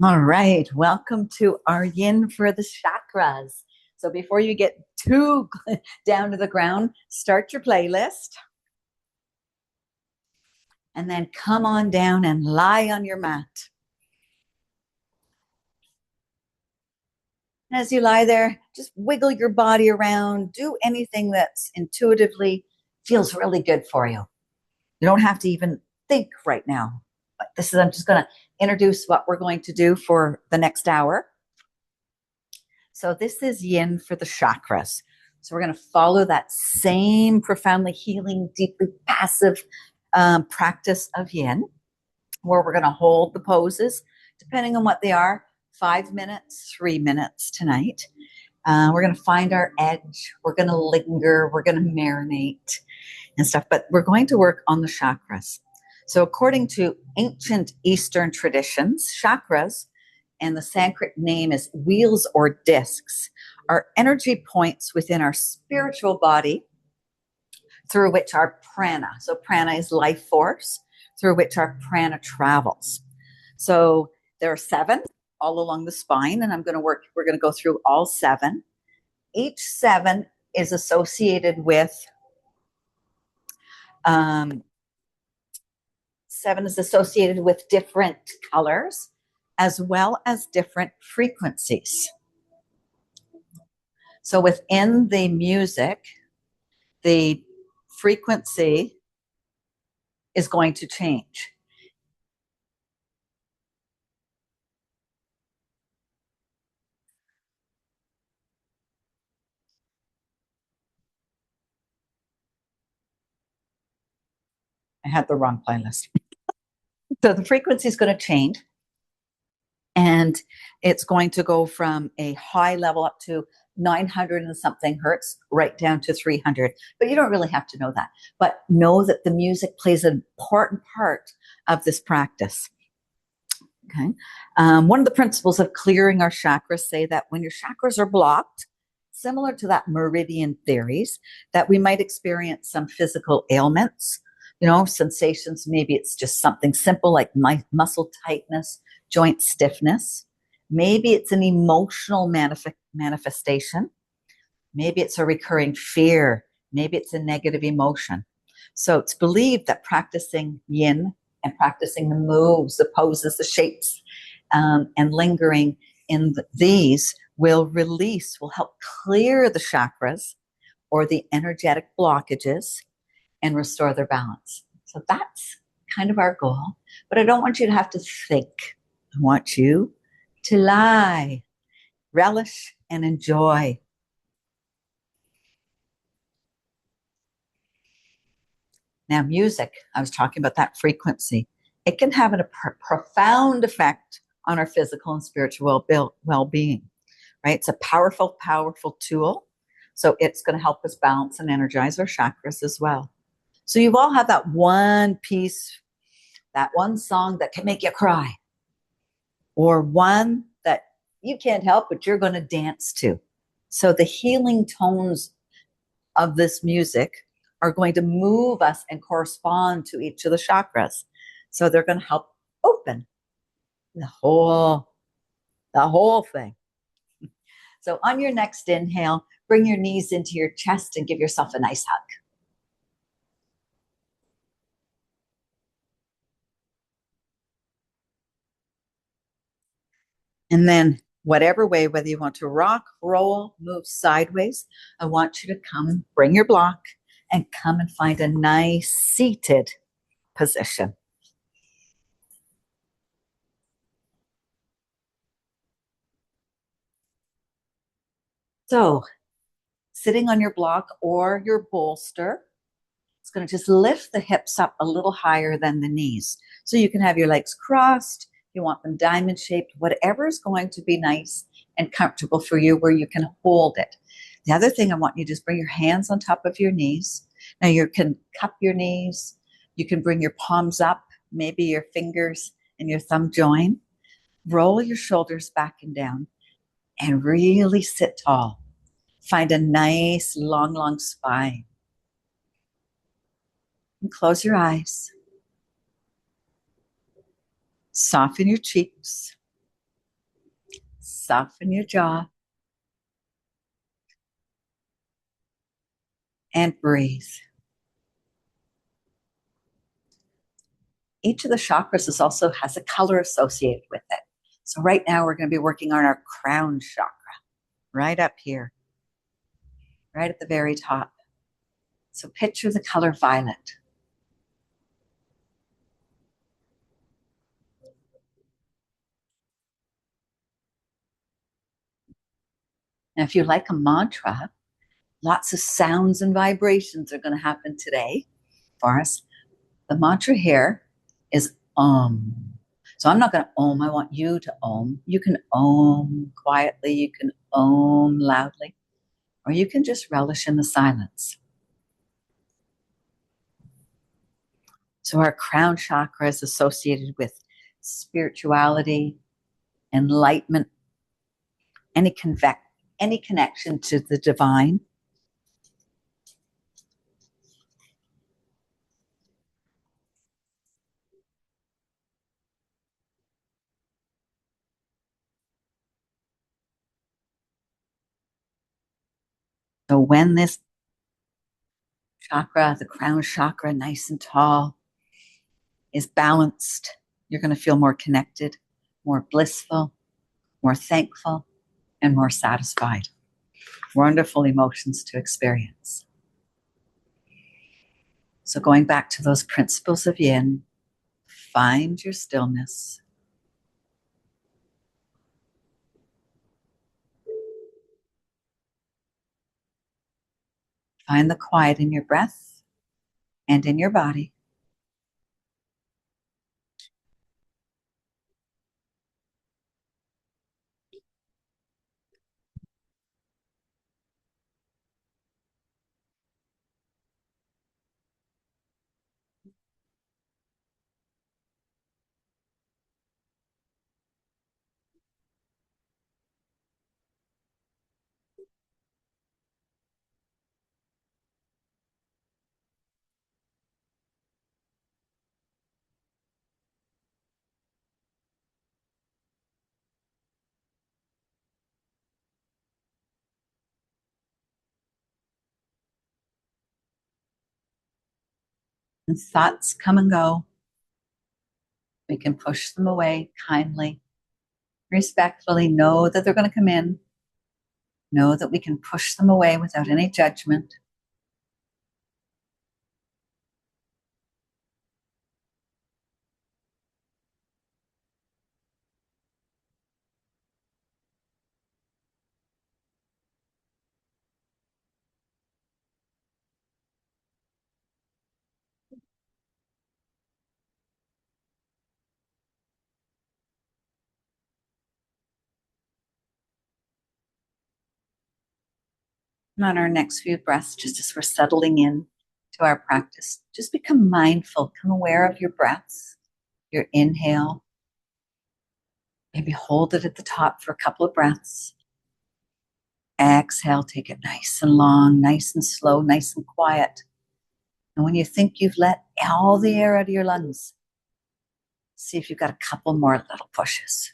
All right, welcome to our yin for the chakras. So before you get too down to the ground, start your playlist and then come on down and lie on your mat. And as you lie there, just wiggle your body around, do anything that's intuitively feels really good for you. You don't have to even think right now. But I'm just going to introduce what we're going to do for the next hour. So this is yin for the chakras. So we're going to follow that same profoundly healing, deeply passive practice of yin, where we're going to hold the poses, depending on what they are, 5 minutes, 3 minutes tonight. We're going to find our edge. We're going to linger. We're going to marinate and stuff, but we're going to work on the chakras. So according to ancient Eastern traditions, chakras, and the Sanskrit name is wheels or discs, are energy points within our spiritual body through which our prana, so prana is life force, through which our prana travels. So there are 7 all along the spine, and we're going to go through all 7. Each 7 is associated with 7 is associated with different colors as well as different frequencies. So within the music, the frequency is going to change. I had the wrong playlist. So the frequency is going to change, and it's going to go from a high level up to 900 and something hertz right down to 300. But you don't really have to know that. But know that the music plays an important part of this practice. Okay. One of the principles of clearing our chakras say that when your chakras are blocked, similar to that meridian theories, that we might experience some physical ailments, sensations. Maybe it's just something simple like muscle tightness, joint stiffness. Maybe it's an emotional manifestation. Maybe it's a recurring fear. Maybe it's a negative emotion. So it's believed that practicing yin and practicing the moves, the poses, the shapes, and lingering in these will help clear the chakras or the energetic blockages and restore their balance. So that's kind of our goal. But I don't want you to have to think. I want you to lie, relish, and enjoy. Now, music, I was talking about that frequency. It can have a profound effect on our physical and spiritual well-being, right? It's a powerful, powerful tool. So it's going to help us balance and energize our chakras as well. So you've all had that one piece, that one song that can make you cry, or one that you can't help, but you're going to dance to. So the healing tones of this music are going to move us and correspond to each of the chakras. So they're going to help open the whole thing. So on your next inhale, bring your knees into your chest and give yourself a nice hug. And then whatever way, whether you want to rock, roll, move sideways, I want you to come, bring your block, and come and find a nice seated position. So sitting on your block or your bolster, it's going to just lift the hips up a little higher than the knees. So you can have your legs crossed. You want them diamond shaped, whatever is going to be nice and comfortable for you where you can hold it. The other thing I want you to just bring your hands on top of your knees. Now you can cup your knees. You can bring your palms up, maybe your fingers and your thumb join. Roll your shoulders back and down and really sit tall. Find a nice, long, long spine. And close your eyes. Soften your cheeks. Soften your jaw and breathe. Each of the chakras also has a color associated with it. So right now we're going to be working on our crown chakra, right up here, right at the very top. So picture the color violet. And if you like a mantra, lots of sounds and vibrations are going to happen today for us. The mantra here is Om. So I'm not going to Om. I want you to Om. You can Om quietly. You can Om loudly. Or you can just relish in the silence. So our crown chakra is associated with spirituality, enlightenment, any connection to the divine. So when this chakra, the crown chakra, nice and tall, is balanced, you're going to feel more connected, more blissful, more thankful, and more satisfied. Wonderful emotions to experience. So going back to those principles of yin, find your stillness. Find the quiet in your breath and in your body. And thoughts come and go. We can push them away kindly, respectfully. Know that they're going to come in. Know that we can push them away without any judgment. And on our next few breaths, just as we're settling in to our practice, just become mindful, become aware of your breaths, your inhale. Maybe hold it at the top for a couple of breaths. Exhale, take it nice and long, nice and slow, nice and quiet. And when you think you've let all the air out of your lungs, see if you've got a couple more little pushes.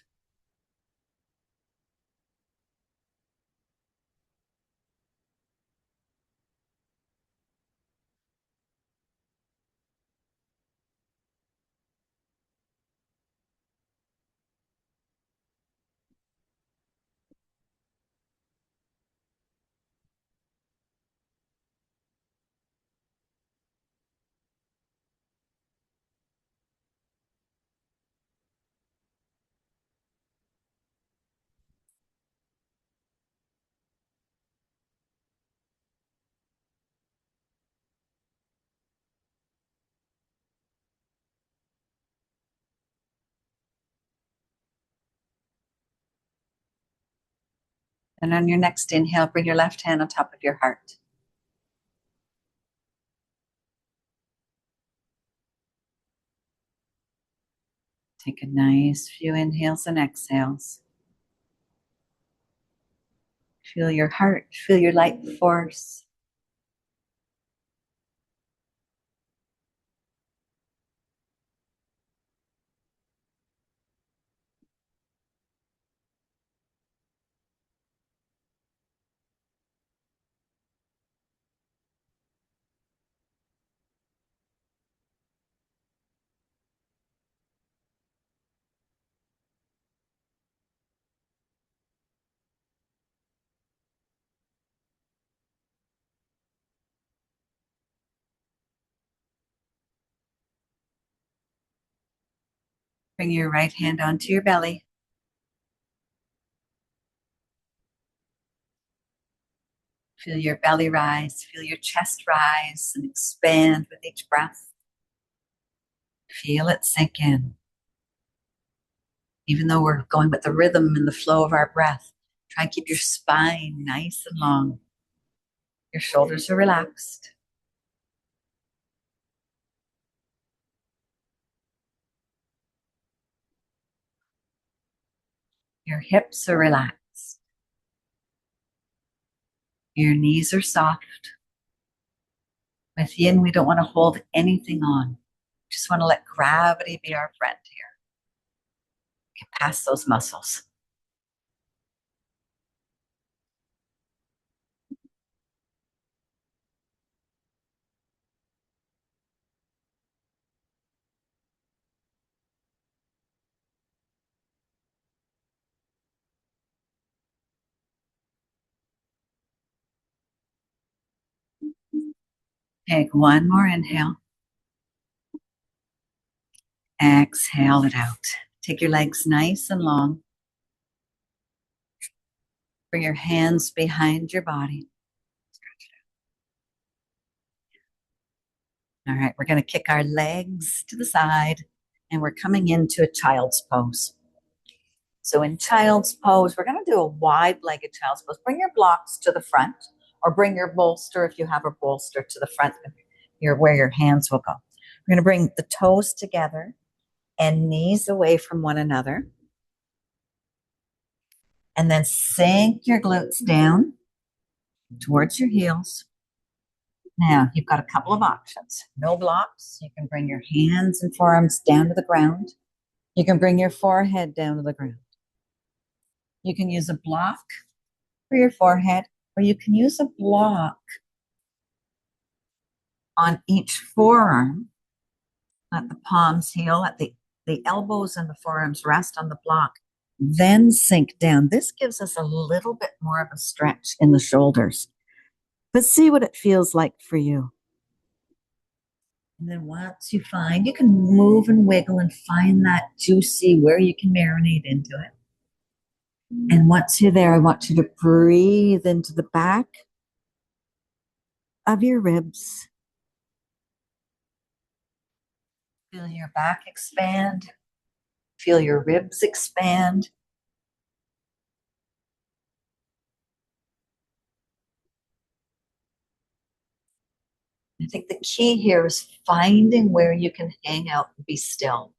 And on your next inhale, bring your left hand on top of your heart. Take a nice few inhales and exhales. Feel your heart, feel your light force. Bring your right hand onto your belly. Feel your belly rise, feel your chest rise and expand with each breath. Feel it sink in. Even though we're going with the rhythm and the flow of our breath, try and keep your spine nice and long. Your shoulders are relaxed. Your hips are relaxed. Your knees are soft. With yin, we don't want to hold anything on. We just want to let gravity be our friend here. Get past those muscles. Take one more inhale. Exhale it out. Take your legs nice and long. Bring your hands behind your body. All right, we're going to kick our legs to the side and we're coming into a child's pose. So in child's pose, we're going to do a wide-legged child's pose. Bring your blocks to the front or bring your bolster if you have a bolster to the front where your hands will go. We're going to bring the toes together and knees away from one another. And then sink your glutes down towards your heels. Now, you've got a couple of options. No blocks. You can bring your hands and forearms down to the ground. You can bring your forehead down to the ground. You can use a block for your forehead, or you can use a block on each forearm. Let the palms heel, let the elbows and the forearms rest on the block, then sink down. This gives us a little bit more of a stretch in the shoulders. But see what it feels like for you. And then once you find, you can move and wiggle and find that juicy where you can marinate into it. And once you're there, I want you to breathe into the back of your ribs. Feel your back expand. Feel your ribs expand. I think the key here is finding where you can hang out and be still.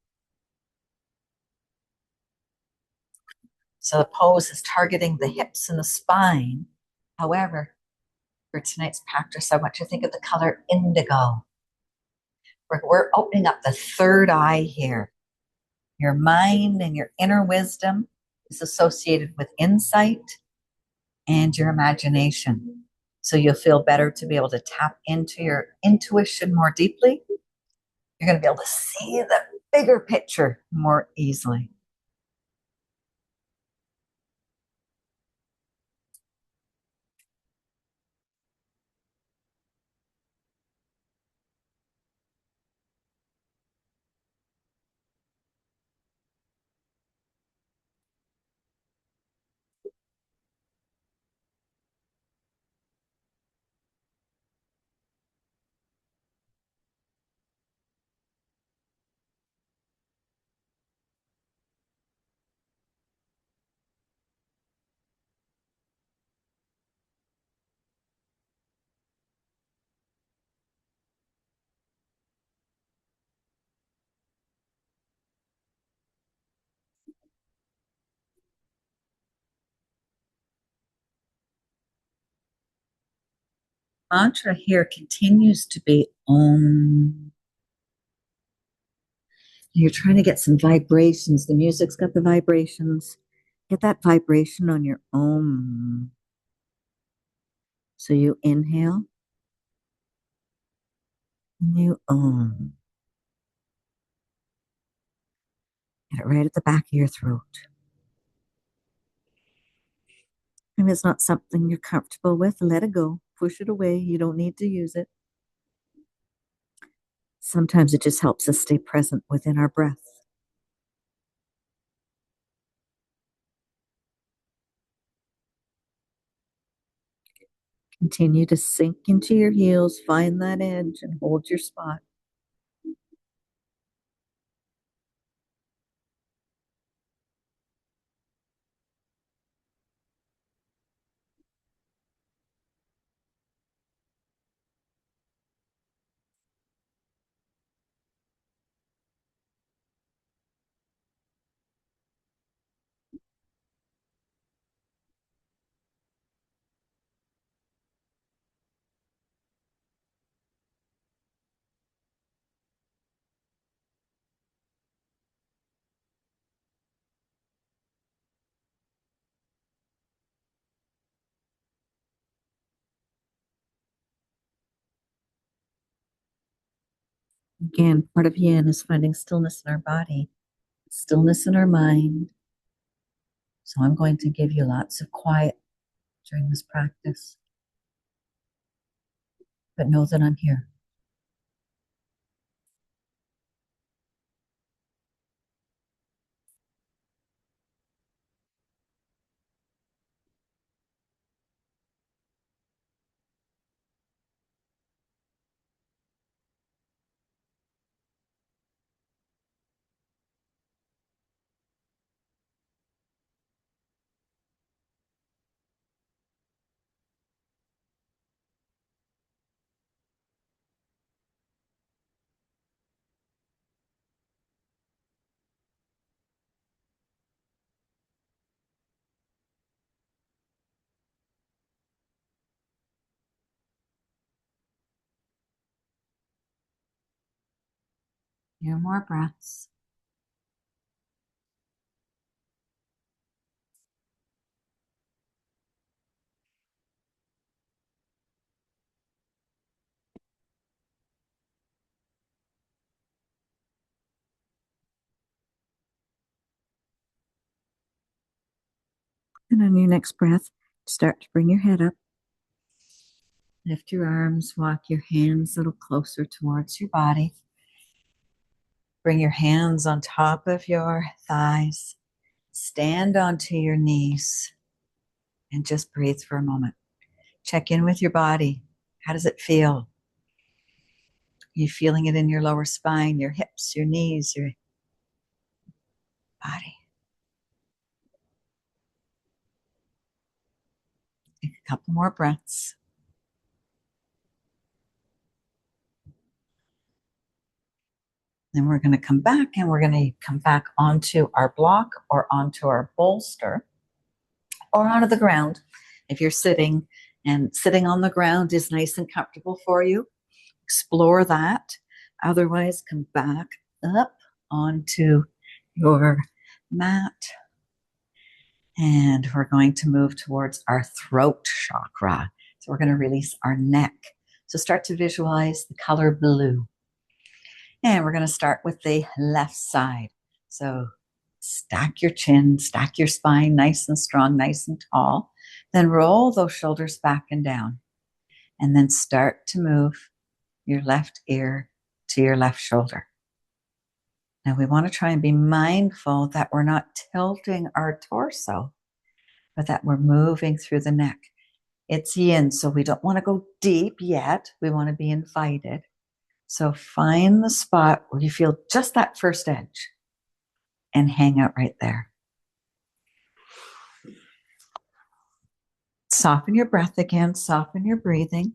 So the pose is targeting the hips and the spine. However, for tonight's practice, I want you to think of the color indigo. We're opening up the third eye here. Your mind and your inner wisdom is associated with insight and your imagination. So you'll feel better to be able to tap into your intuition more deeply. You're going to be able to see the bigger picture more easily. Mantra here continues to be Om. You're trying to get some vibrations. The music's got the vibrations. Get that vibration on your Om. So you inhale and you Om. Get it right at the back of your throat. If it's not something you're comfortable with, let it go. Push it away. You don't need to use it. Sometimes it just helps us stay present within our breath. Continue to sink into your heels, find that edge, and hold your spot. Again, part of YIN is finding stillness in our body, stillness in our mind. So I'm going to give you lots of quiet during this practice, but know that I'm here. Few more breaths. And on your next breath, start to bring your head up. Lift your arms, walk your hands a little closer towards your body. Bring your hands on top of your thighs. Stand onto your knees and just breathe for a moment. Check in with your body. How does it feel? Are you feeling it in your lower spine, your hips, your knees, your body? Take a couple more breaths. Then we're going to come back and we're going to come back onto our block or onto our bolster or onto the ground. If you're sitting and sitting on the ground is nice and comfortable for you, explore that. Otherwise, come back up onto your mat. And we're going to move towards our throat chakra. So we're going to release our neck. So start to visualize the color blue. And we're going to start with the left side. So stack your chin, stack your spine nice and strong, nice and tall. Then roll those shoulders back and down. And then start to move your left ear to your left shoulder. Now we want to try and be mindful that we're not tilting our torso, but that we're moving through the neck. It's yin, so we don't want to go deep yet. We want to be invited. So find the spot where you feel just that first edge and hang out right there. Soften your breath again, soften your breathing.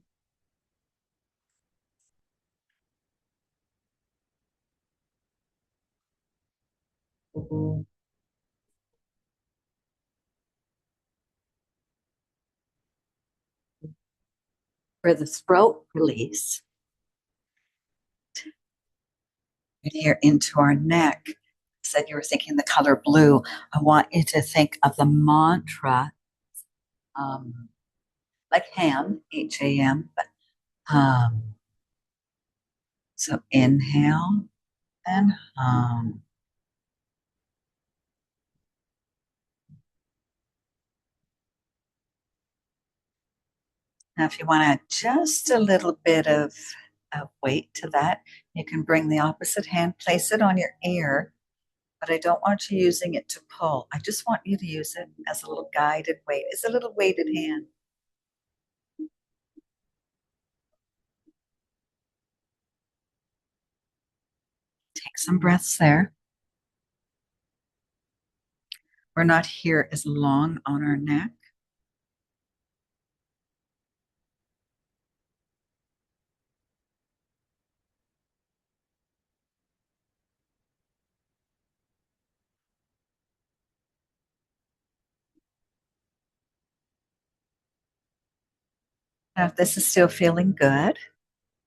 For the throat release, right here into our neck. You said you were thinking the color blue. I want you to think of the mantra, like ham, H-A-M, but so inhale and now if you want to add just a little bit of weight to that, you can bring the opposite hand, place it on your ear, but I don't want you using it to pull. I just want you to use it as a little guided weight. It's a little weighted hand. some breaths there. We're not here as long on our neck. Now, if this is still feeling good,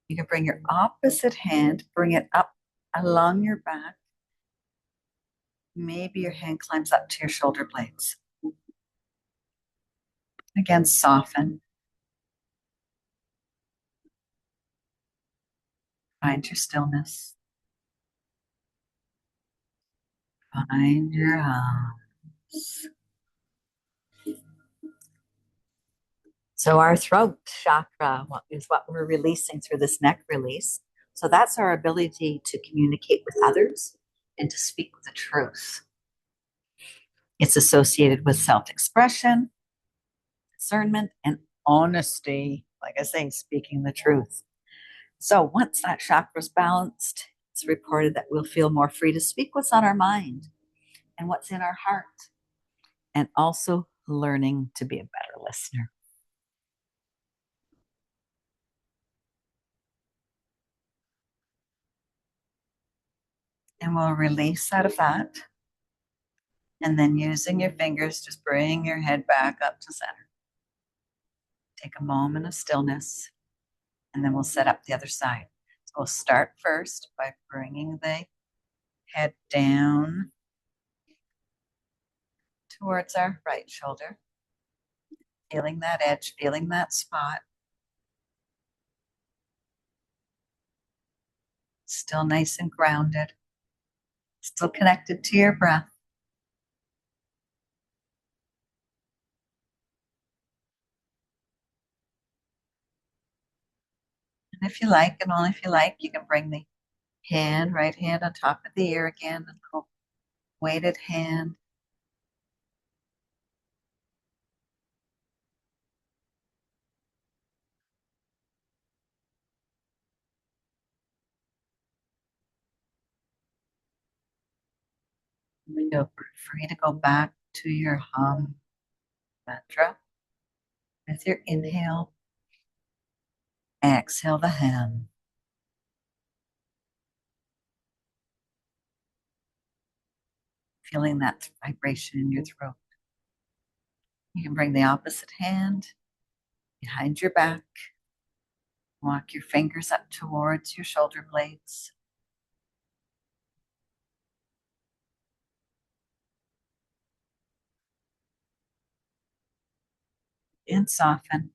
you can bring your opposite hand, bring it up along your back. Maybe your hand climbs up to your shoulder blades. Again, soften. Find your stillness. Find your hums. So our throat chakra is what we're releasing through this neck release. So that's our ability to communicate with others and to speak the truth. It's associated with self-expression, discernment, and honesty. Like I say, speaking the truth. So once that chakra is balanced, it's reported that we'll feel more free to speak what's on our mind and what's in our heart, and also learning to be a better listener. And we'll release out of that. And then using your fingers, just bring your head back up to center. Take a moment of stillness, and then we'll set up the other side. So we'll start first by bringing the head down towards our right shoulder, feeling that edge, feeling that spot. Still nice and grounded, still connected to your breath. And if you like, and only if you like, you can bring the right hand on top of the ear again, a little weighted hand. Feel free to go back to your hum mantra with your inhale. Exhale the hem. Feeling that vibration in your throat. You can bring the opposite hand behind your back. Walk your fingers up towards your shoulder blades. And soften.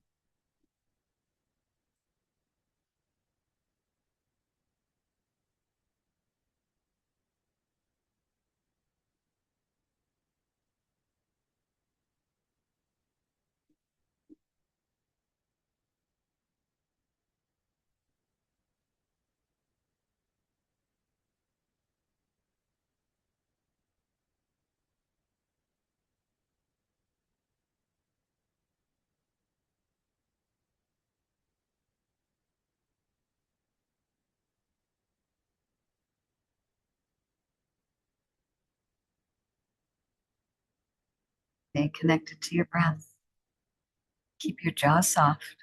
Stay connected to your breath. Keep your jaw soft.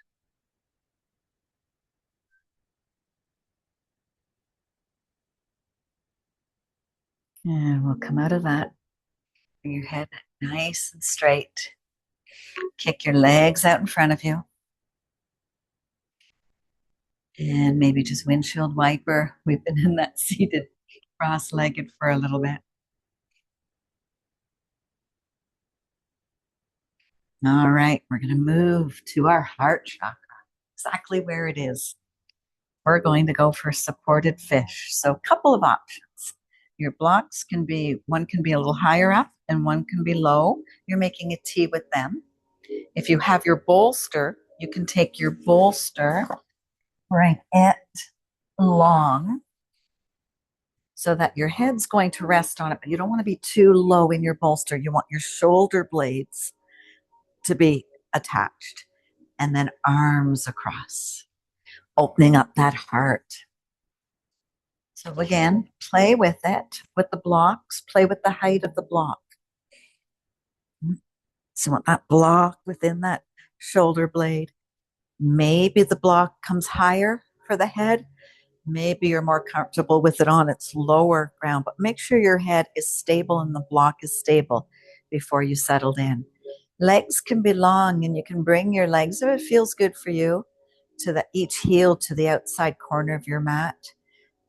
And we'll come out of that. Bring your head nice and straight. Kick your legs out in front of you. And maybe just windshield wiper. We've been in that seated cross-legged for a little bit. All right, we're going to move to our heart chakra, exactly where it is. We're going to go for supported fish. So a couple of options. Your blocks can be, one can be a little higher up and one can be low. You're making a T with them. If you have your bolster, you can take your bolster, bring it long so that your head's going to rest on it, but you don't want to be too low in your bolster. You want your shoulder blades to be attached, and then arms across, opening up that heart. So again, play with it, with the blocks, play with the height of the block. So you want that block within that shoulder blade. Maybe the block comes higher for the head. Maybe you're more comfortable with it on its lower ground, but make sure your head is stable and the block is stable before you settled in. Legs can be long and you can bring your legs, if it feels good for you, to the each heel to the outside corner of your mat,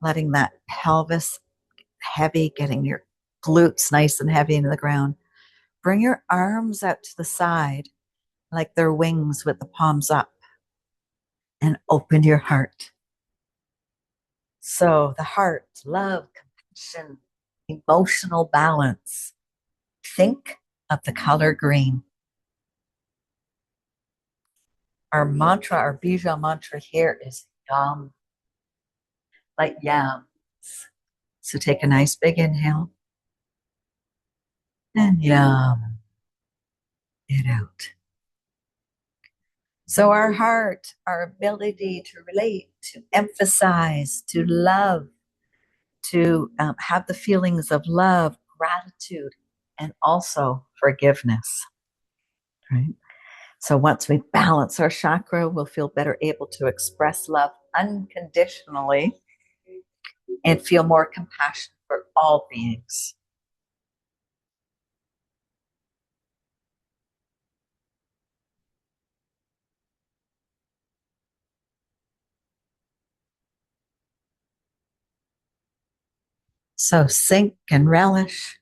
letting that pelvis heavy, getting your glutes nice and heavy into the ground. Bring your arms out to the side like they're wings with the palms up and open your heart. So the heart, love, compassion, emotional balance. Think of the color green. Our mantra, our bija mantra here is yum, like yams. So take a nice big inhale and yum it out. So our heart, our ability to relate, to emphasize, to love, to have the feelings of love, gratitude, and also forgiveness. Right? So once we balance our chakra, we'll feel better able to express love unconditionally and feel more compassion for all beings. So sink and relish.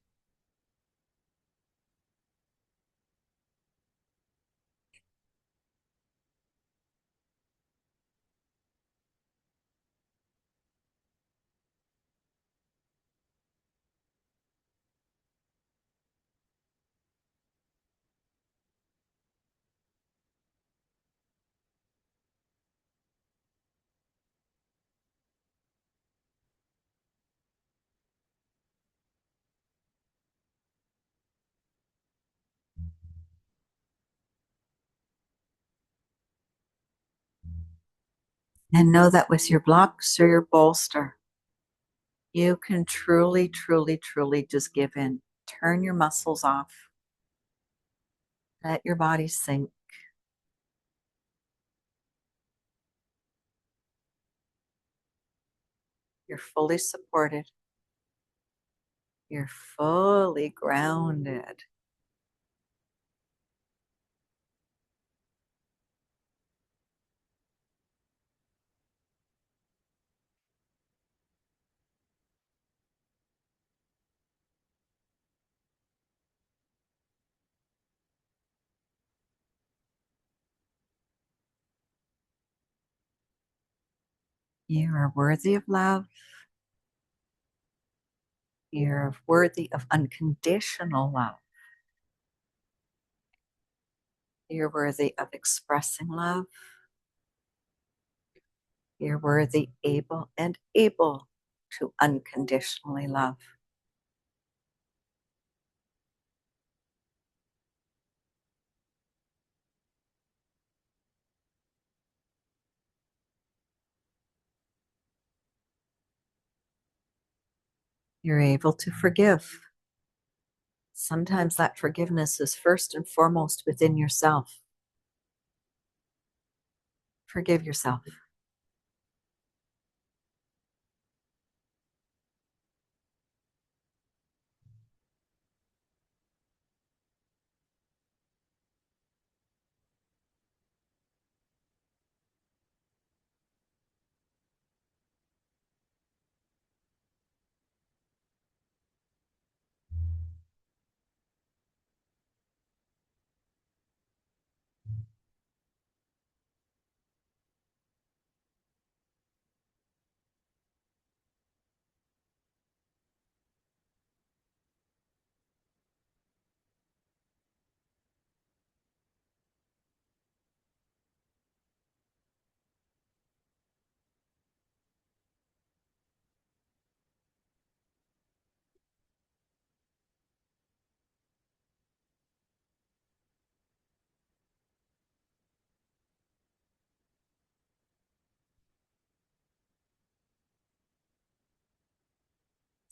And know that with your blocks or your bolster, you can truly, truly, truly just give in. Turn your muscles off. Let your body sink. You're fully supported. You're fully grounded. You are worthy of love. You're worthy of unconditional love. You're worthy of expressing love. You're worthy, able to unconditionally love. You're able to forgive. Sometimes that forgiveness is first and foremost within yourself. Forgive yourself.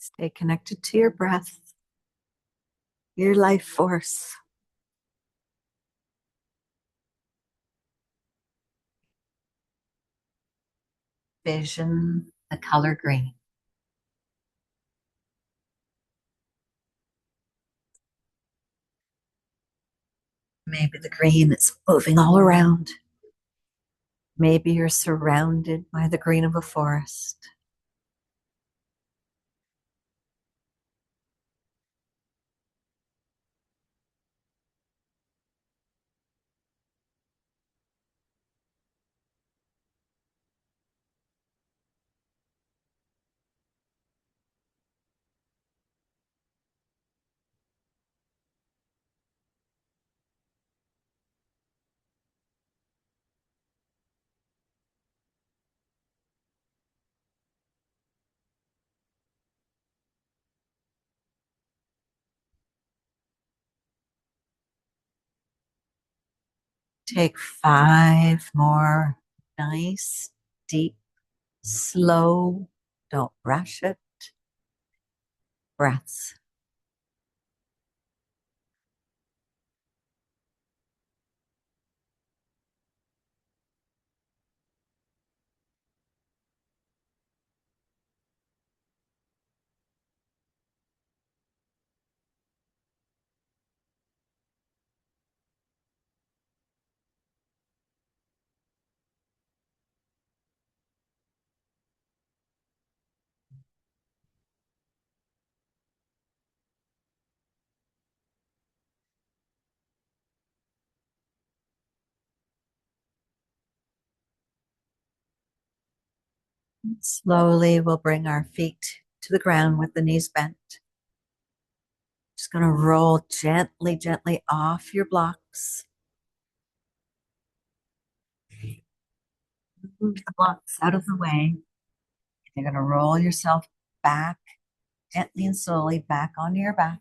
Stay connected to your breath, your life force. Vision the color green. Maybe the green that's moving all around. Maybe you're surrounded by the green of a forest. Take 5 more nice, deep, slow, don't rush it, breaths. Slowly, we'll bring our feet to the ground with the knees bent. Just going to roll gently, gently off your blocks. Move the blocks out of the way. You're going to roll yourself back gently and slowly back onto your back.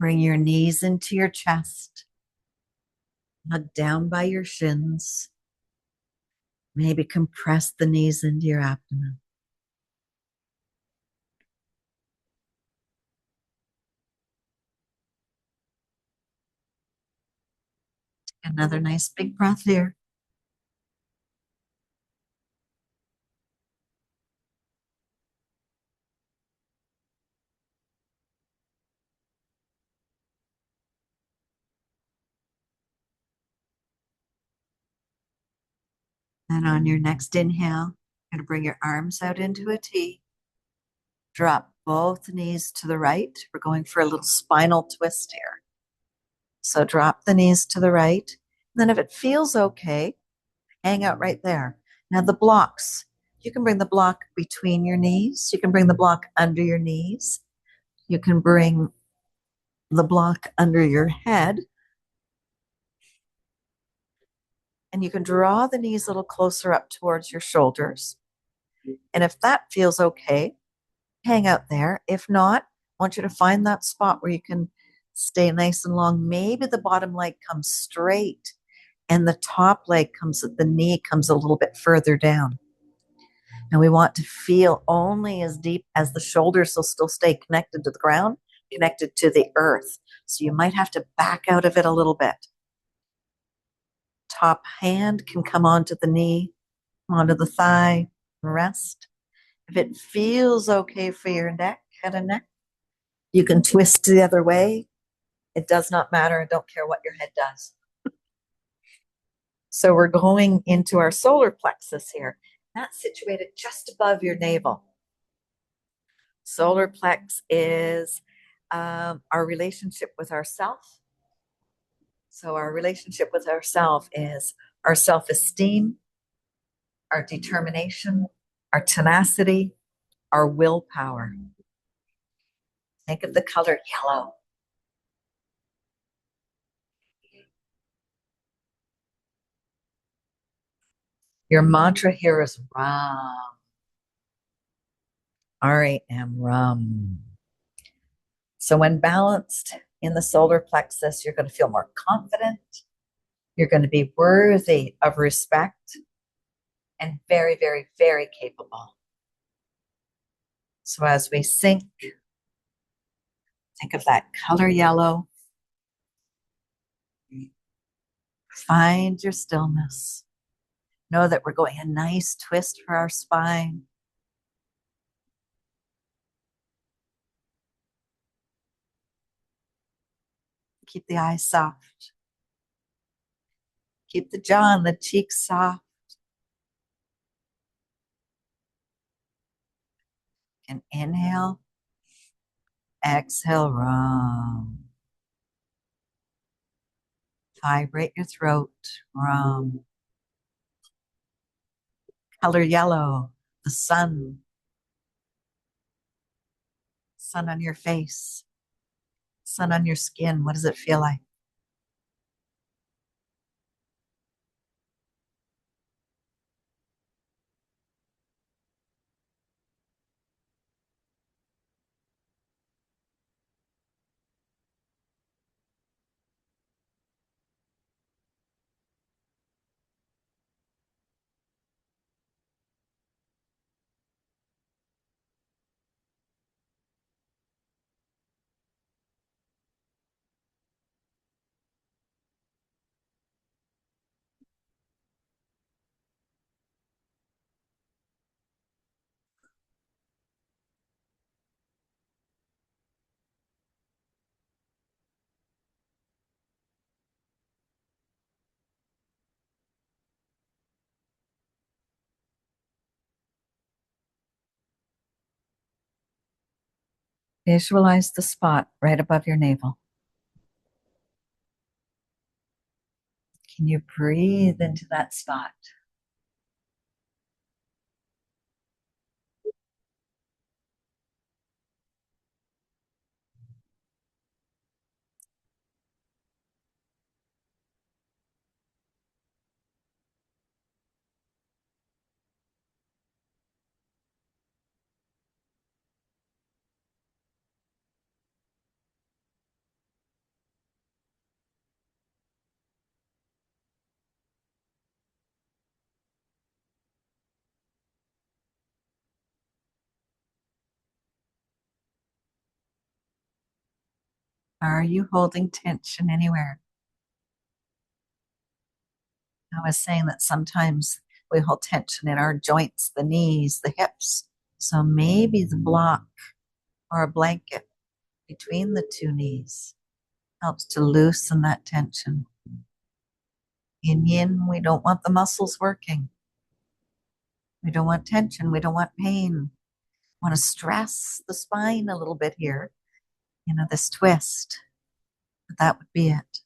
Bring your knees into your chest. Hug down by your shins. Maybe compress the knees into your abdomen. Another nice big breath here. And on your next inhale, you're going to bring your arms out into a T. Drop both knees to the right. We're going for a little spinal twist here. So drop the knees to the right. And then if it feels okay, hang out right there. Now the blocks, you can bring the block between your knees. You can bring the block under your knees. You can bring the block under your head. And you can draw the knees a little closer up towards your shoulders. And if that feels okay, hang out there. If not, I want you to find that spot where you can stay nice and long. Maybe the bottom leg comes straight and the top leg comes, the knee comes a little bit further down. And we want to feel only as deep as the shoulders will still stay connected to the ground, connected to the earth. So you might have to back out of it a little bit. Top hand can come onto the knee, onto the thigh, rest. If it feels okay for your neck, head and neck, you can twist the other way. It does not matter. I don't care what your head does. So we're going into our solar plexus here. That's situated just above your navel. Solar plex is our relationship with ourself. So our relationship with ourself is our self-esteem, our determination, our tenacity, our willpower. Think of the color yellow. Your mantra here is Ram. R-A-M, Ram. So when balanced in the solar plexus, you're going to feel more confident. You're going to be worthy of respect. and very, very, very capable. So as we sink, think of that color yellow. Find your stillness. Know that we're going a nice twist for our spine. Keep the eyes soft. Keep the jaw and the cheeks soft. And inhale, exhale, rum. Vibrate your throat, rum. Color yellow, the sun. Sun on your face. Sun on your skin. What does it feel like? Visualize the spot right above your navel. Can you breathe into that spot? Are you holding tension anywhere? I was saying that sometimes we hold tension in our joints, the knees, the hips. So maybe the block or a blanket between the two knees helps to loosen that tension. In yin, we don't want the muscles working. We don't want tension. We don't want pain. We want to stress the spine a little bit here, this twist. But that would be it.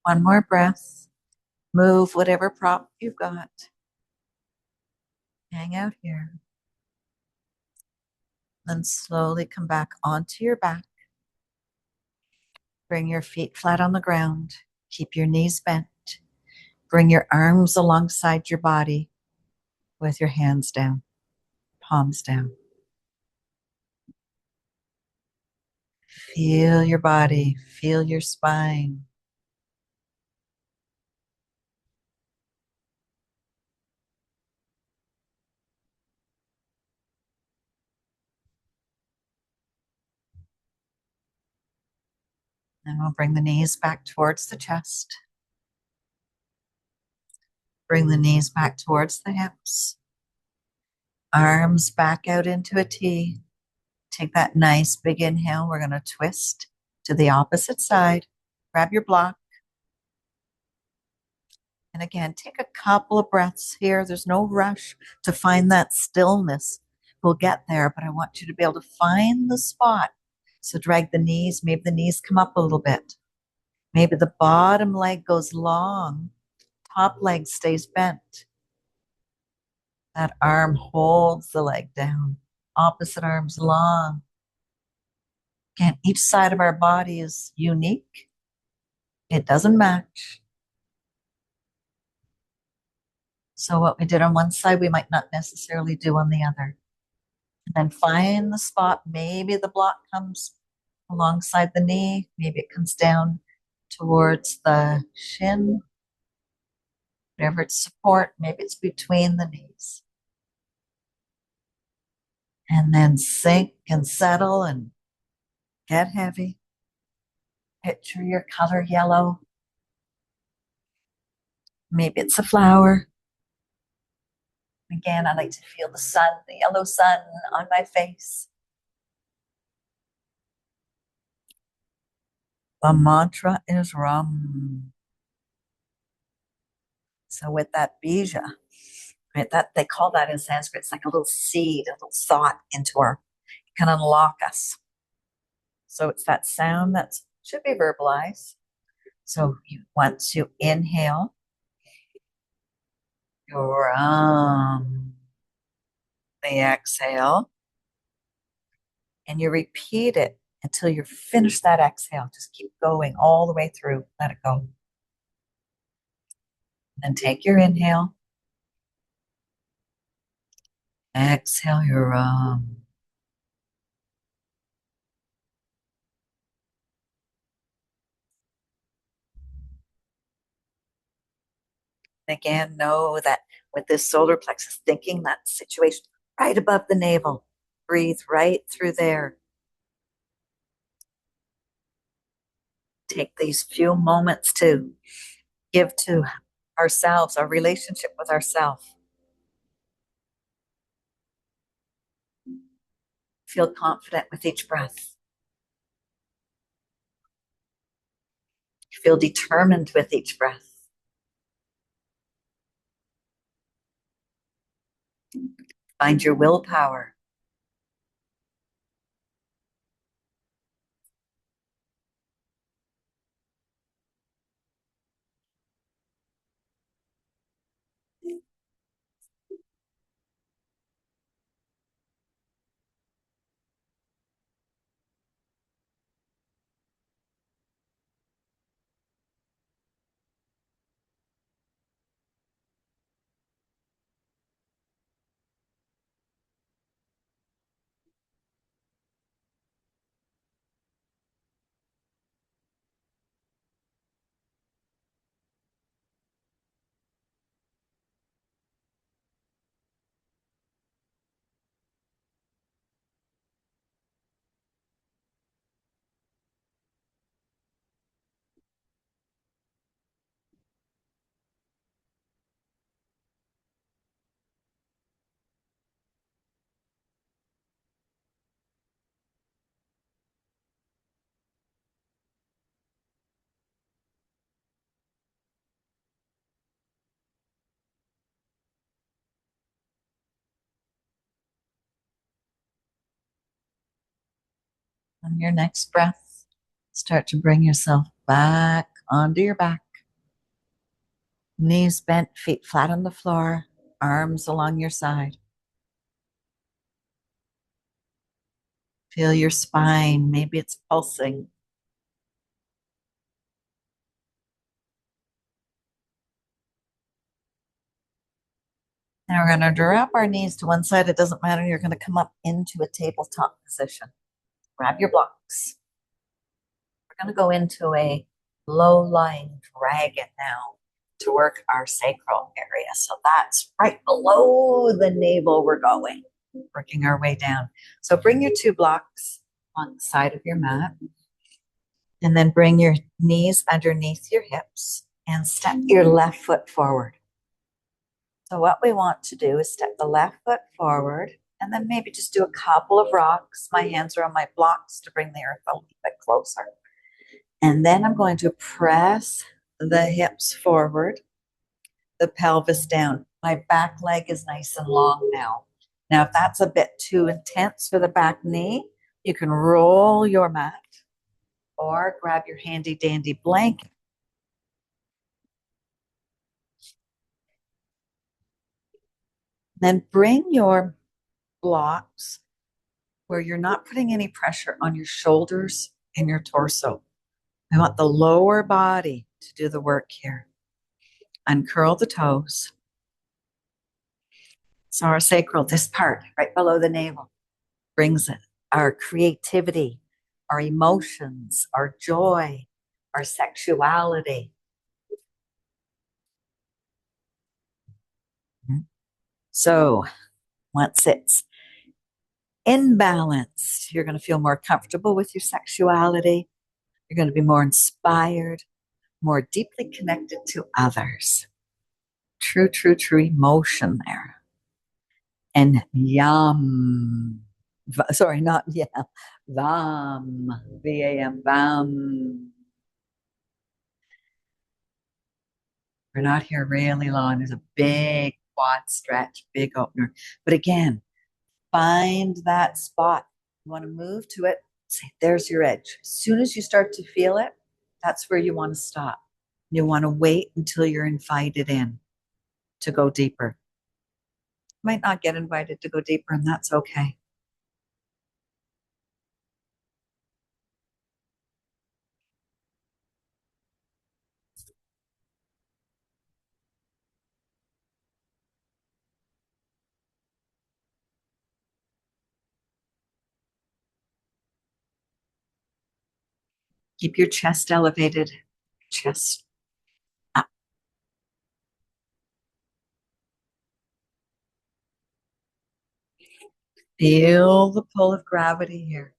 One more breath. Move whatever prop you've got. Hang out here. Then slowly come back onto your back. Bring your feet flat on the ground. Keep your knees bent. Bring your arms alongside your body with your hands down, palms down. Feel your body. Feel your spine. And we'll bring the knees back towards the chest. Bring the knees back towards the hips. Arms back out into a T. Take that nice big inhale. We're going to twist to the opposite side. Grab your block. And again, take a couple of breaths here. There's no rush to find that stillness. We'll get there, but I want you to be able to find the spot. So drag the knees, maybe the knees come up a little bit. Maybe the bottom leg goes long, top leg stays bent. That arm holds the leg down. Opposite arm's long. Again, each side of our body is unique. It doesn't match. So what we did on one side, we might not necessarily do on the other. And then find the spot. Maybe the block comes alongside the knee. Maybe it comes down towards the shin. Whatever it's support, maybe it's between the knees. And then sink and settle and get heavy. Picture your color yellow. Maybe it's a flower. Again, I like to feel the sun, the yellow sun on my face. The mantra is Ram. So with that bija, right, that they call that in Sanskrit, it's like a little seed, a little thought into our, it can unlock us. So it's that sound that should be verbalized. So once you inhale, your the exhale, and you repeat it until you finish that exhale. Just keep going all the way through. Let it go. Then take your inhale. Exhale your Again, know that with this solar plexus, thinking that situation right above the navel, breathe right through there. Take these few moments to give to ourselves, our relationship with ourselves. Feel confident with each breath. Feel determined with each breath. Find your willpower. On your next breath, start to bring yourself back onto your back. Knees bent, feet flat on the floor, arms along your side. Feel your spine, maybe it's pulsing. Now we're going to drop our knees to one side. It doesn't matter. You're going to come up into a tabletop position. Grab your blocks. We're going to go into a low-lying dragon now to work our sacral area. So that's right below the navel we're going, working our way down. So bring your two blocks on the side of your mat and then bring your knees underneath your hips and step your left foot forward. So what we want to do is step the left foot forward and then maybe just do a couple of rocks. My hands are on my blocks to bring the earth a little bit closer. And then I'm going to press the hips forward the pelvis down. My back leg is nice and long now. Now, if that's a bit too intense for the back knee, you can roll your mat or grab your handy dandy blanket. Then bring your blocks where you're not putting any pressure on your shoulders and your torso. I want the lower body to do the work here. Uncurl the toes. So our sacral, this part right below the navel, brings it. Our creativity, our emotions, our joy, our sexuality. So once it's in balance, you're going to feel more comfortable with your sexuality. You're going to be more inspired, more deeply connected to others. True, true, true emotion there. And yum. Sorry, not yeah. Vam. V-A-M. Vam. We're not here really long. There's a big quad stretch, big opener. But again, find that spot. You want to move to it. Say, there's your edge. As soon as you start to feel it, that's where you want to stop. You want to wait until you're invited in to go deeper. You might not get invited to go deeper, and that's okay. Keep your chest elevated, chest up. Feel the pull of gravity here.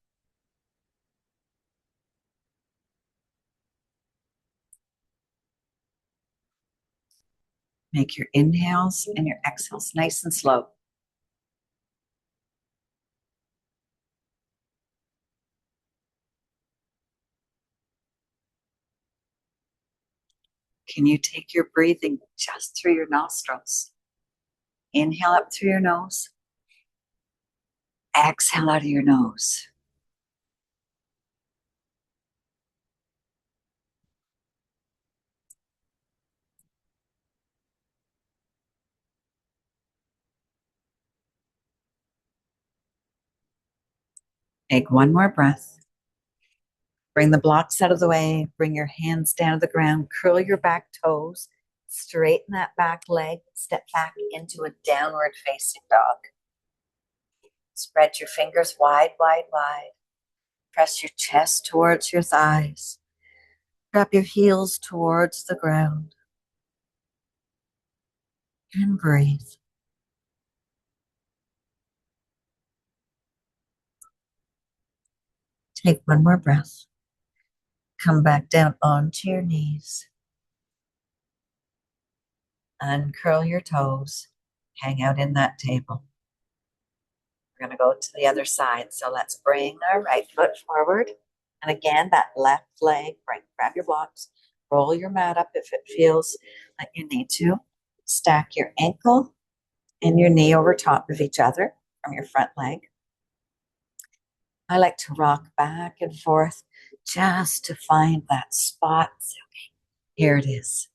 Make your inhales and your exhales nice and slow. Can you take your breathing just through your nostrils? Inhale up through your nose. Exhale out of your nose. Take one more breath. Bring the blocks out of the way. Bring your hands down to the ground. Curl your back toes. Straighten that back leg. Step back into a downward facing dog. Spread your fingers wide, wide, wide. Press your chest towards your thighs. Drop your heels towards the ground. And breathe. Take one more breath. Come back down onto your knees. Uncurl your toes. Hang out in that table. We're going to go to the other side. So let's bring our right foot forward. And again, that left leg, right, grab your blocks. Roll your mat up if it feels like you need to. Stack your ankle and your knee over top of each other from your front leg. I like to rock back and forth just to find that spot. Okay, here it is.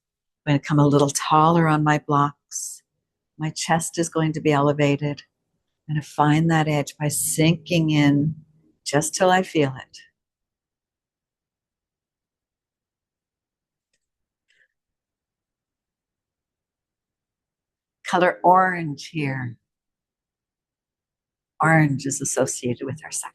I'm going to come a little taller on my blocks. My chest is going to be elevated. I'm going to find that edge by sinking in just till I feel it. Color orange here. Orange is associated with our second.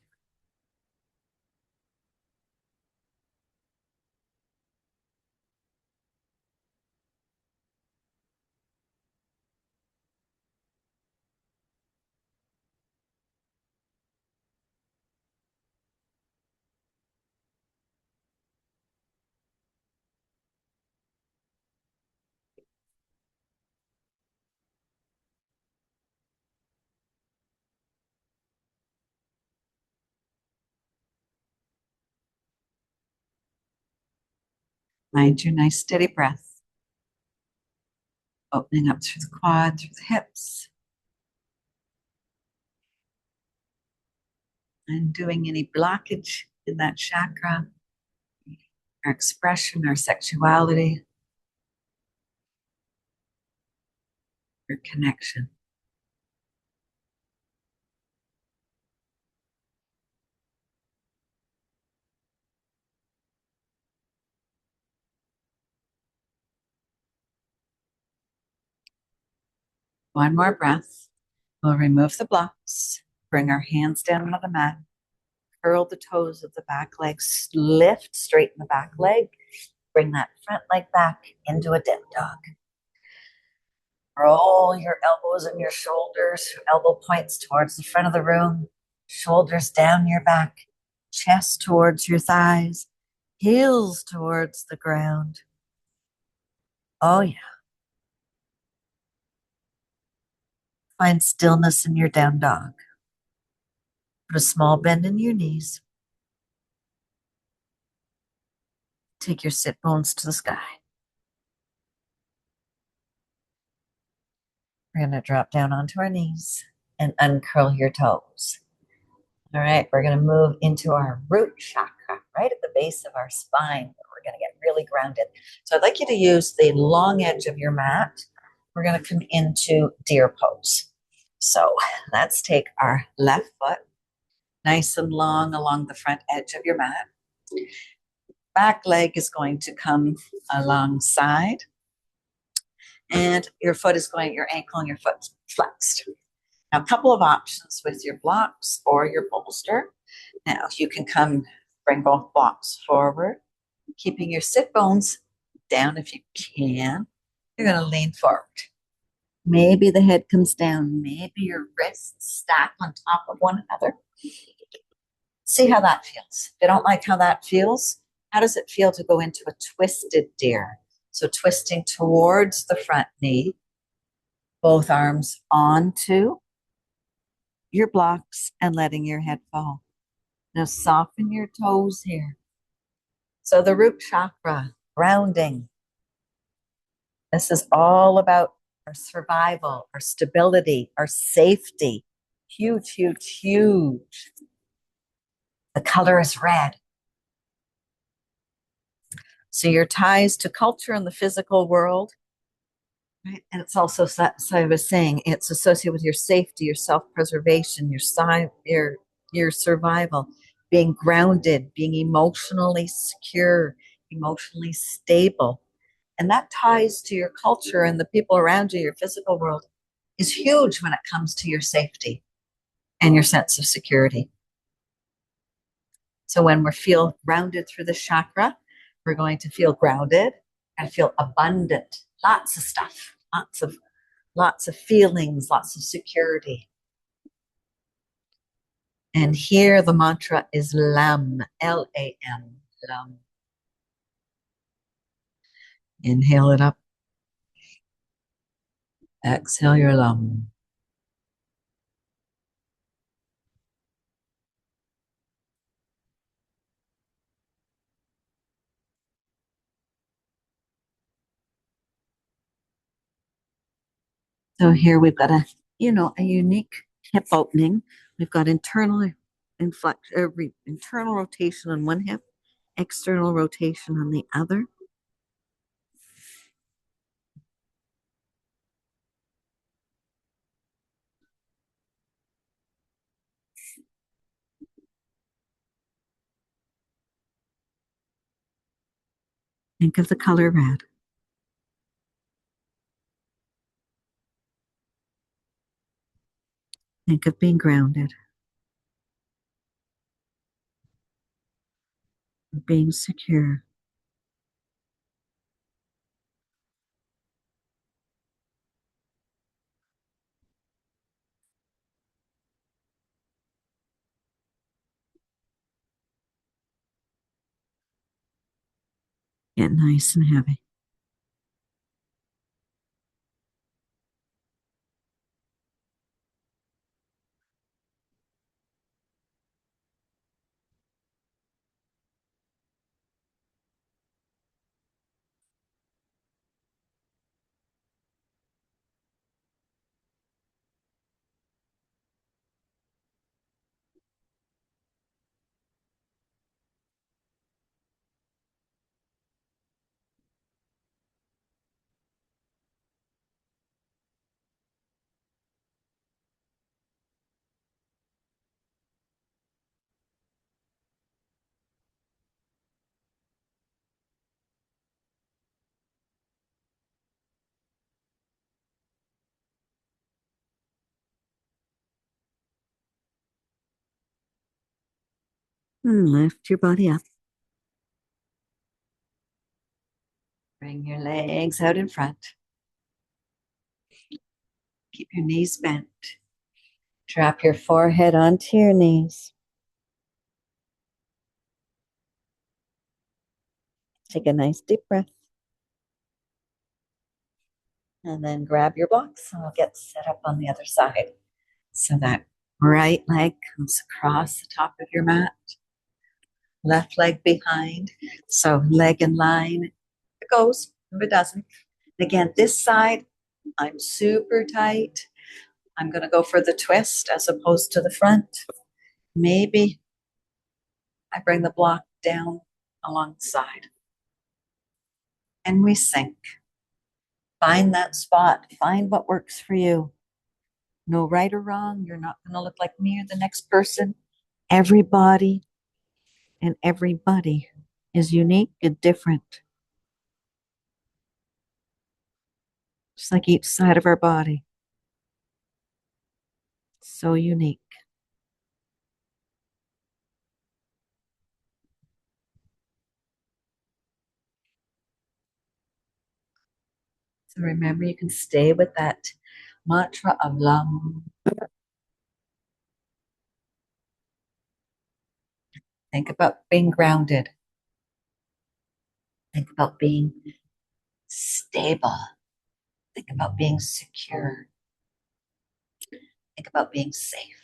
Mind your nice steady breath. Opening up through the quad, through the hips, and doing any blockage in that chakra, our expression, our sexuality, our connection. One more breath. We'll remove the blocks, bring our hands down on the mat, curl the toes of the back legs, lift, straighten the back leg, bring that front leg back into a down dog. Roll your elbows and your shoulders, elbow points towards the front of the room, shoulders down your back, chest towards your thighs, heels towards the ground. Oh, yeah. Find stillness in your down dog. Put a small bend in your knees. Take your sit bones to the sky. We're going to drop down onto our knees and uncurl your toes. All right, we're going to move into our root chakra, right at the base of our spine. We're going to get really grounded. So I'd like you to use the long edge of your mat. We're going to come into deer pose. So let's take our left foot nice and long along the front edge of your mat. Back leg is going to come alongside, and your ankle and your foot flexed. Now, a couple of options with your blocks or your bolster. Now, you can bring both blocks forward, keeping your sit bones down if you can. You're going to lean forward. Maybe the head comes down. Maybe your wrists stack on top of one another. See how that feels. If you don't like how that feels, how does it feel to go into a twisted deer? So twisting towards the front knee, both arms onto your blocks and letting your head fall. Now soften your toes here. So the root chakra, grounding. This is all about our survival, our stability, our safety. Huge, huge, huge. The color is red. So your ties to culture and the physical world, right? And it's also, so I was saying, it's associated with your safety, your self-preservation, your survival, being grounded, being emotionally secure, emotionally stable. And that ties to your culture and the people around you, your physical world, is huge when it comes to your safety and your sense of security. So when we feel grounded through the chakra, we're going to feel grounded and feel abundant. Lots of stuff, lots of feelings, lots of security. And here the mantra is LAM, L-A-M, LAM. Inhale it up. Exhale your LAM. So here we've got a unique hip opening. We've got internal rotation on one hip, external rotation on the other. Think of the color red. Think of being grounded, being secure. Get nice and heavy. And lift your body up. Bring your legs out in front. Keep your knees bent. Drop your forehead onto your knees. Take a nice deep breath. And then grab your blocks and we'll get set up on the other side. So that right leg comes across the top of your mat. Left leg behind. So leg in line. If it goes, if it doesn't. Again, this side, I'm super tight. I'm going to go for the twist as opposed to the front. Maybe I bring the block down alongside. And we sink. Find that spot. Find what works for you. No right or wrong. You're not going to look like me or the next person. Everybody and everybody is unique and different. Just like each side of our body. So unique. So remember, you can stay with that mantra of Lam. Think about being grounded. Think about being stable. Think about being secure. Think about being safe.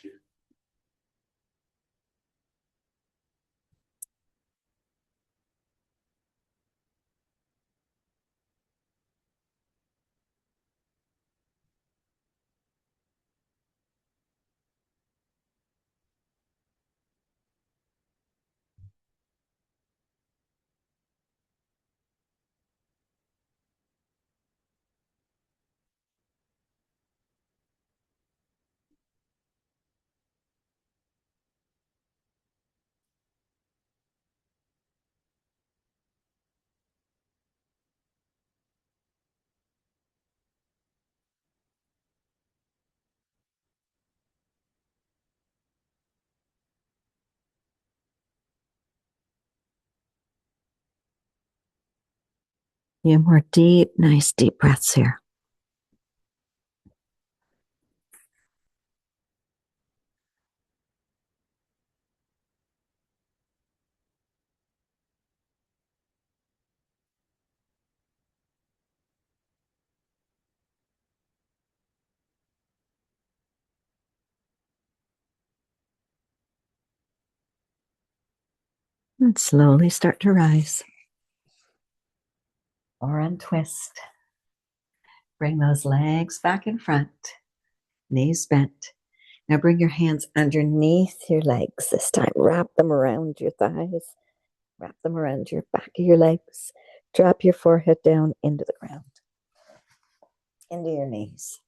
Yeah, more deep, nice deep breaths here. And slowly start to rise. Or untwist. Bring those legs back in front. Knees bent. Now bring your hands underneath your legs this time. Wrap them around your thighs. Wrap them around your back of your legs. Drop your forehead down into the ground. Into your knees.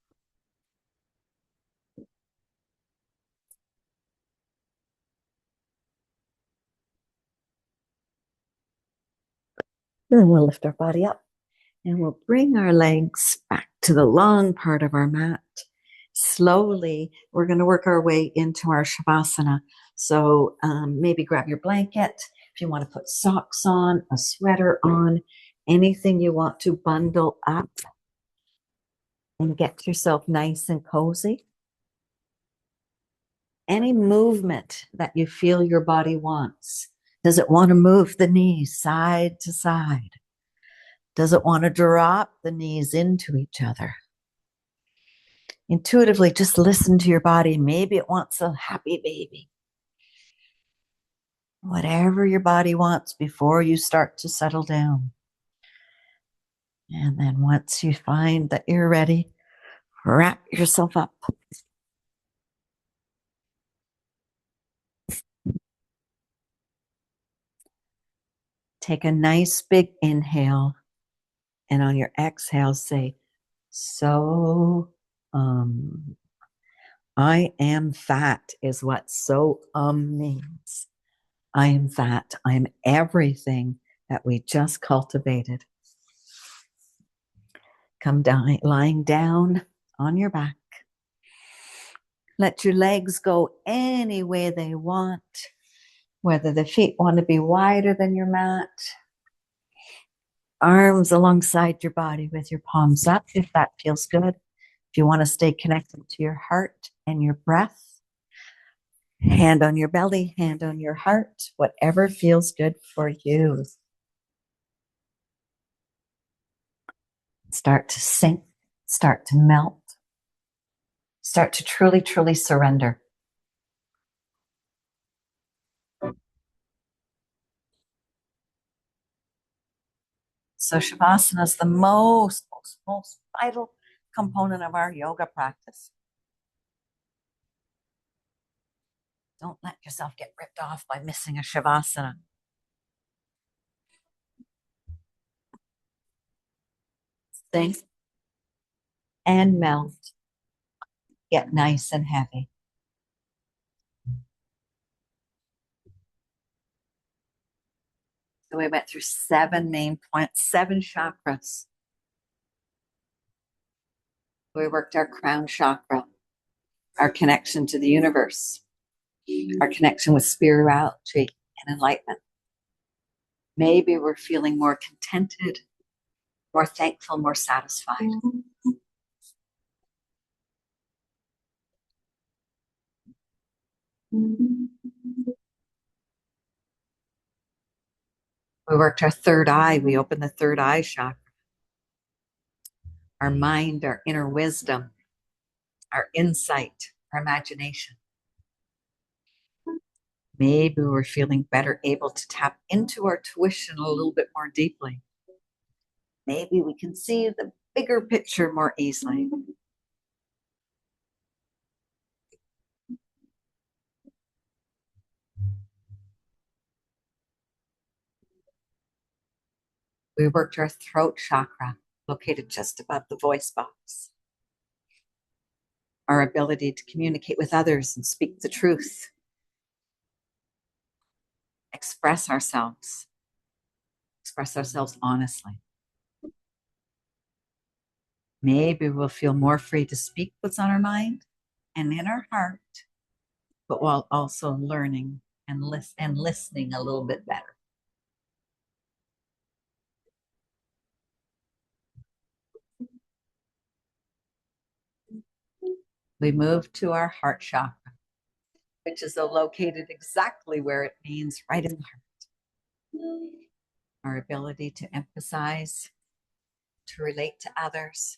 And then we'll lift our body up. And we'll bring our legs back to the long part of our mat. Slowly, we're going to work our way into our Shavasana. So maybe grab your blanket. If you want to put socks on, a sweater on, anything you want to bundle up and get yourself nice and cozy. Any movement that you feel your body wants. Does it want to move the knees side to side? Does it want to drop the knees into each other? Intuitively, just listen to your body. Maybe it wants a happy baby. Whatever your body wants before you start to settle down. And then once you find that you're ready, wrap yourself up. Take a nice big inhale. And on your exhale, say, so, I am fat is what so means. I am fat. I am everything that we just cultivated. Come down, lying down on your back. Let your legs go any way they want. Whether the feet want to be wider than your mat, arms alongside your body with your palms up if that feels good. If you want to stay connected to your heart and your breath, hand on your belly, hand on your heart, whatever feels good for you. Start to sink, start to melt, start to truly, truly surrender. So Shavasana is the most vital component of our yoga practice. Don't let yourself get ripped off by missing a Shavasana. Sink and melt. Get nice and heavy. So we went through 7 main points, 7 chakras. We worked our crown chakra, our connection to the universe, our connection with spirituality and enlightenment. Maybe we're feeling more contented, more thankful, more satisfied. We worked our third eye. We opened the third eye chakra. Our mind, our inner wisdom, our insight, our imagination. Maybe we're feeling better able to tap into our tuition a little bit more deeply. Maybe we can see the bigger picture more easily. We worked our throat chakra, located just above the voice box. Our ability to communicate with others and speak the truth. Express ourselves honestly. Maybe we'll feel more free to speak what's on our mind and in our heart, but while also learning and listening a little bit better. We move to our heart chakra, which is located exactly where it means, right in the heart. Our ability to emphasize, to relate to others,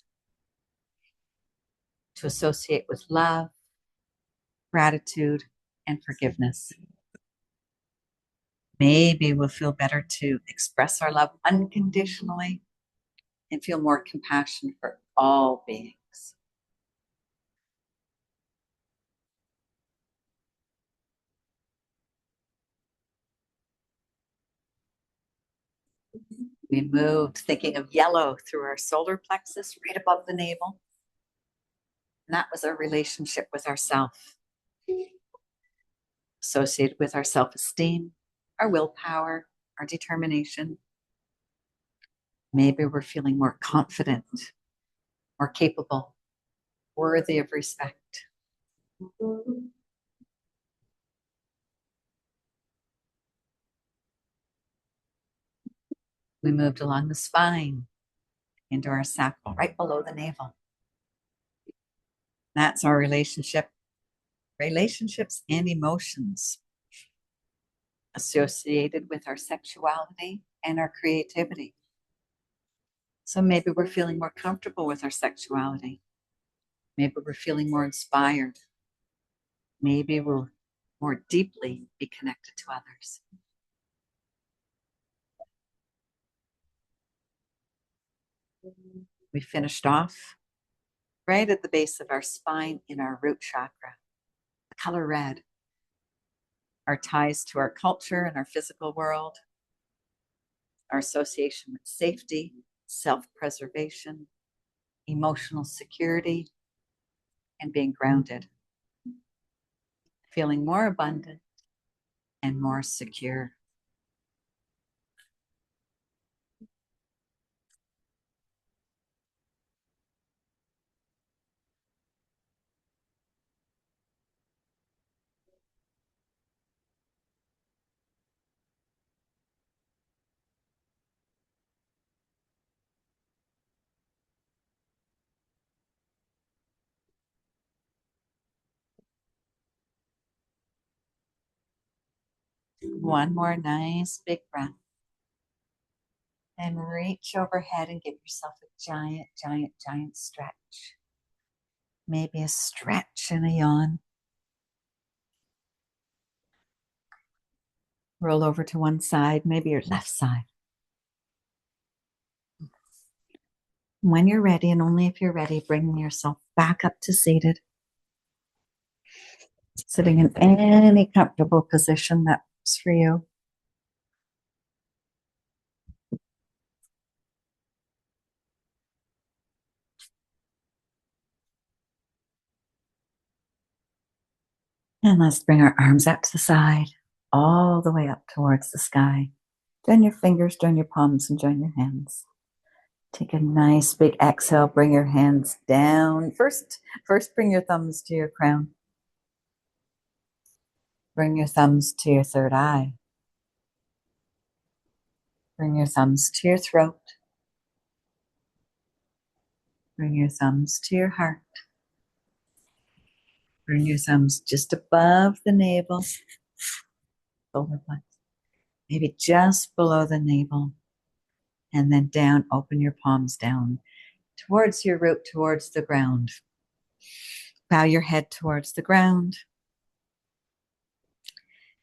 to associate with love, gratitude, and forgiveness. Maybe we'll feel better to express our love unconditionally and feel more compassion for all beings. We moved thinking of yellow through our solar plexus right above the navel. And that was our relationship with ourself, associated with our self-esteem, our willpower, our determination. Maybe we're feeling more confident, more capable, worthy of respect. We moved along the spine into our sacral, right below the navel. That's our relationships and emotions associated with our sexuality and our creativity. So maybe we're feeling more comfortable with our sexuality. Maybe we're feeling more inspired. Maybe we'll more deeply be connected to others. We finished off right at the base of our spine in our root chakra, the color red, our ties to our culture and our physical world, our association with safety, self-preservation, emotional security, and being grounded, feeling more abundant and more secure. One more nice big breath. And reach overhead and give yourself a giant, giant, giant stretch. Maybe a stretch and a yawn. Roll over to one side, maybe your left side. When you're ready, and only if you're ready, bring yourself back up to seated. Sitting in any comfortable position that's for you. And let's bring our arms out to the side, all the way up towards the sky. Join your fingers, join your palms, and join your hands. Take a nice big exhale. Bring your hands down. First bring your thumbs to your crown. Bring your thumbs to your third eye. Bring your thumbs to your throat. Bring your thumbs to your heart. Bring your thumbs just above the navel. Shoulder blades. Maybe just below the navel. And then down, open your palms down towards your root, towards the ground. Bow your head towards the ground.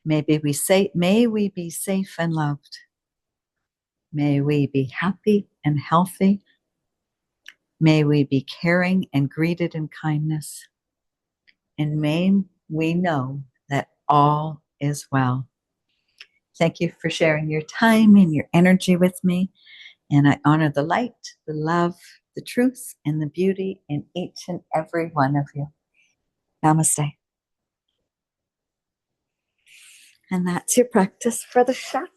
May we be safe and loved. May we be happy and healthy. May we be caring and greeted in kindness. And may we know that all is well. Thank you for sharing your time and your energy with me. And I honor the light, the love, the truth, and the beauty in each and every one of you. Namaste. And that's your practice for the chakras.